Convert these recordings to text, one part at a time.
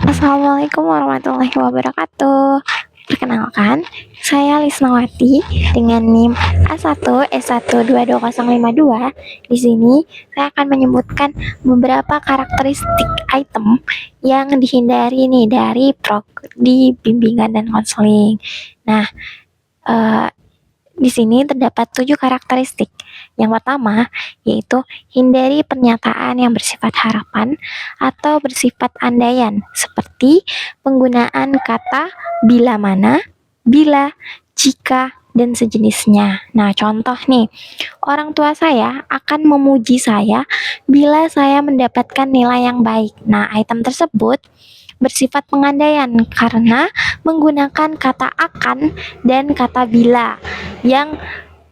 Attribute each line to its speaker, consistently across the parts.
Speaker 1: Assalamualaikum warahmatullahi wabarakatuh. Perkenalkan, saya Lisnawati dengan NIM A1S1225052. Di sini saya akan menyebutkan beberapa karakteristik item yang dihindari nih di bimbingan dan konseling. Nah, di sini terdapat 7 karakteristik. Yang pertama, yaitu hindari pernyataan yang bersifat harapan atau bersifat andaian, seperti penggunaan kata bila mana, bila, jika, dan sejenisnya. Nah, contoh nih, orang tua saya akan memuji saya bila saya mendapatkan nilai yang baik. Nah, item tersebut bersifat pengandaian karena menggunakan kata akan dan kata bila yang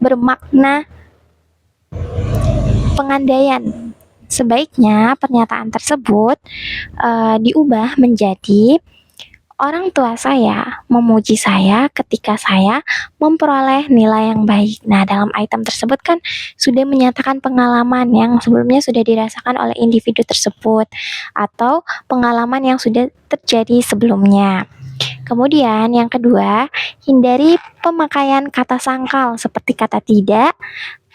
Speaker 1: bermakna pengandaian. Sebaiknya pernyataan tersebut diubah menjadi orang tua saya memuji saya ketika saya memperoleh nilai yang baik. Nah, dalam item tersebut kan sudah menyatakan pengalaman yang sebelumnya sudah dirasakan oleh individu tersebut atau pengalaman yang sudah terjadi sebelumnya. Kemudian yang kedua, hindari pemakaian kata sangkal seperti kata tidak,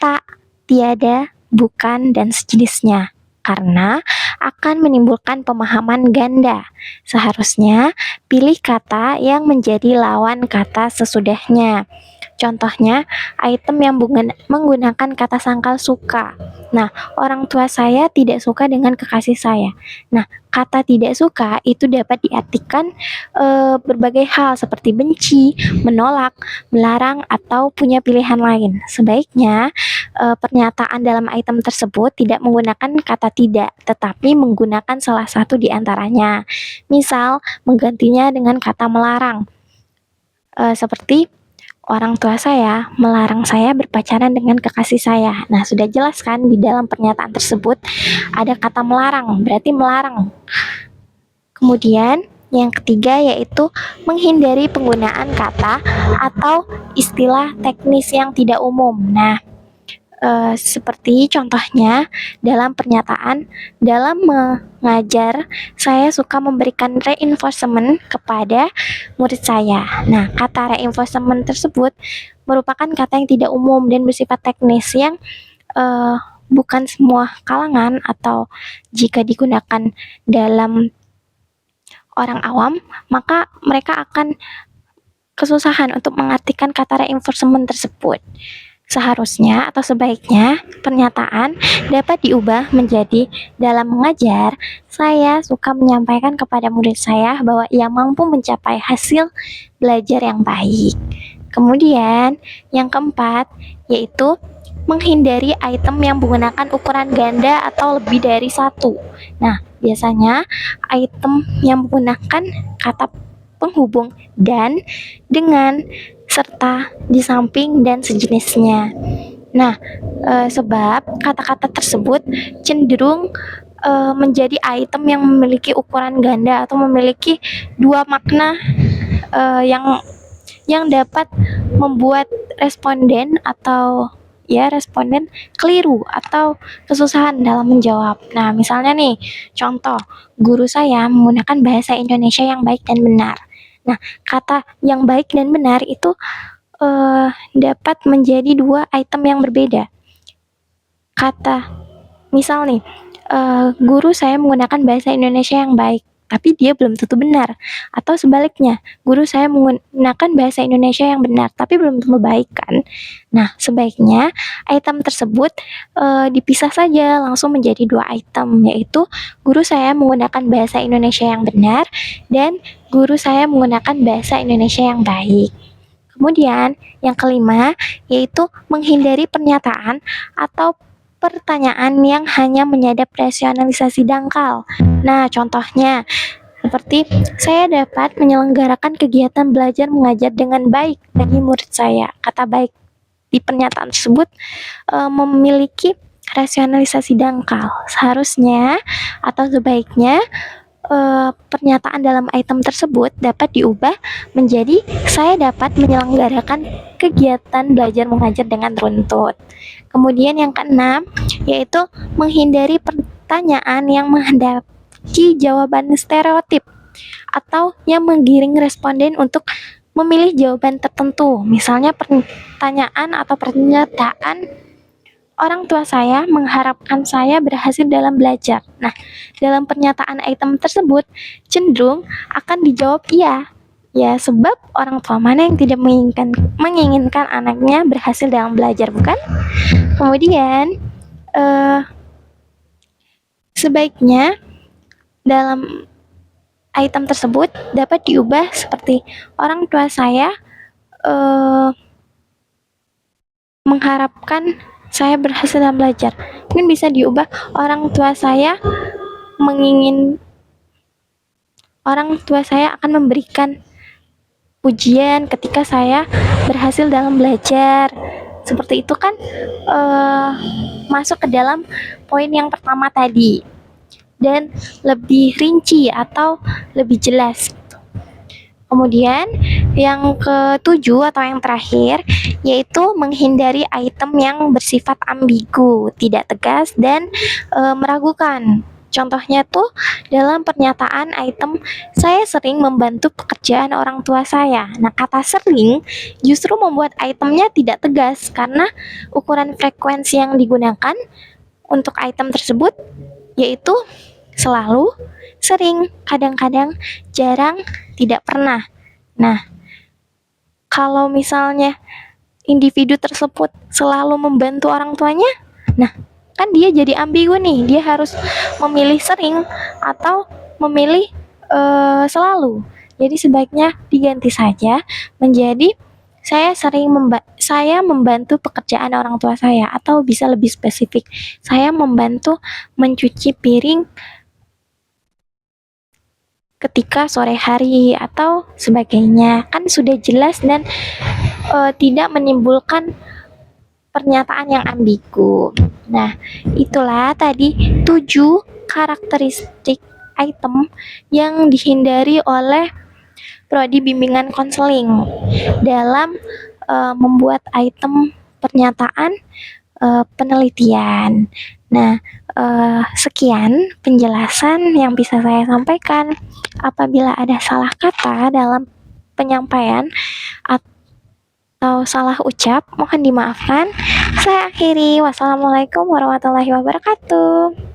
Speaker 1: tak, tiada, bukan, dan sejenisnya karena akan menimbulkan pemahaman ganda. Seharusnya pilih kata yang menjadi lawan kata sesudahnya. Contohnya, item yang menggunakan kata sangkal suka. Nah, orang tua saya tidak suka dengan kekasih saya. Nah, kata tidak suka itu dapat diartikan berbagai hal seperti benci, menolak, melarang, atau punya pilihan lain. Sebaiknya pernyataan dalam item tersebut tidak menggunakan kata tidak, tetapi menggunakan salah satu di antaranya. Misal, menggantinya dengan kata melarang. Seperti orang tua saya melarang saya berpacaran dengan kekasih saya. Nah, sudah jelas kan di dalam pernyataan tersebut ada kata melarang, berarti melarang. Kemudian yang ketiga yaitu menghindari penggunaan kata atau istilah teknis yang tidak umum. Nah, seperti contohnya dalam pernyataan, dalam mengajar saya suka memberikan reinforcement kepada murid saya. Nah, kata reinforcement tersebut merupakan kata yang tidak umum dan bersifat teknis yang bukan semua kalangan atau jika digunakan dalam orang awam, maka mereka akan kesusahan untuk mengartikan kata reinforcement tersebut. Seharusnya atau sebaiknya pernyataan dapat diubah menjadi dalam mengajar, saya suka menyampaikan kepada murid saya bahwa ia mampu mencapai hasil belajar yang baik. Kemudian yang keempat yaitu menghindari item yang menggunakan ukuran ganda atau lebih dari satu. Nah, biasanya item yang menggunakan kata penghubung dan, dengan, serta, di samping, dan sejenisnya. Nah, sebab kata-kata tersebut cenderung menjadi item yang memiliki ukuran ganda atau memiliki dua makna yang dapat membuat responden keliru atau kesusahan dalam menjawab. Nah, misalnya nih, contoh, guru saya menggunakan bahasa Indonesia yang baik dan benar. Nah, kata yang baik dan benar itu dapat menjadi dua item yang berbeda. Misal nih, guru saya menggunakan bahasa Indonesia yang baik, tapi dia belum tentu benar. Atau sebaliknya, guru saya menggunakan bahasa Indonesia yang benar, tapi belum tentu baik kan. Nah, sebaiknya item tersebut dipisah saja langsung menjadi dua item, yaitu guru saya menggunakan bahasa Indonesia yang benar dan guru saya menggunakan bahasa Indonesia yang baik. Kemudian yang kelima yaitu menghindari pernyataan atau pertanyaan yang hanya menyadap rasionalisasi dangkal. Nah, contohnya seperti saya dapat menyelenggarakan kegiatan belajar mengajar dengan baik bagi murid saya. Kata baik di pernyataan tersebut memiliki rasionalisasi dangkal. Seharusnya atau sebaiknya pernyataan dalam item tersebut dapat diubah menjadi saya dapat menyelenggarakan kegiatan belajar mengajar dengan runtut. Kemudian yang keenam yaitu menghindari pertanyaan yang menghendaki jawaban stereotip. atau yang menggiring responden untuk memilih jawaban tertentu. Misalnya pertanyaan atau pernyataan, orang tua saya mengharapkan saya berhasil dalam belajar. Nah, dalam pernyataan item tersebut cenderung akan dijawab iya. Ya, sebab orang tua mana yang tidak menginginkan anaknya berhasil dalam belajar, bukan? Kemudian, sebaiknya dalam item tersebut dapat diubah seperti orang tua saya mengharapkan saya berhasil dalam belajar. Mungkin bisa diubah orang tua saya akan memberikan pujian ketika saya berhasil dalam belajar. Seperti itu kan masuk ke dalam poin yang pertama tadi dan lebih rinci atau lebih jelas. Kemudian yang ketujuh atau yang terakhir yaitu menghindari item yang bersifat ambigu, tidak tegas dan meragukan. Contohnya tuh dalam pernyataan item, saya sering membantu pekerjaan orang tua saya. Nah, kata sering justru membuat itemnya tidak tegas karena ukuran frekuensi yang digunakan untuk item tersebut yaitu selalu, sering, kadang-kadang, jarang, tidak pernah. Nah, kalau misalnya individu tersebut selalu membantu orang tuanya, nah kan dia jadi ambigu nih, dia harus memilih sering atau memilih selalu. Jadi sebaiknya diganti saja menjadi saya membantu pekerjaan orang tua saya, atau bisa lebih spesifik, saya membantu mencuci piring ketika sore hari atau sebagainya. Kan sudah jelas dan tidak menimbulkan pernyataan yang ambigu. Nah, itulah tadi 7 karakteristik item yang dihindari oleh prodi bimbingan konseling dalam membuat item pernyataan penelitian. Nah, sekian penjelasan yang bisa saya sampaikan. Apabila ada salah kata dalam penyampaian atau salah ucap, mohon dimaafkan. Saya akhiri. Wassalamualaikum warahmatullahi wabarakatuh.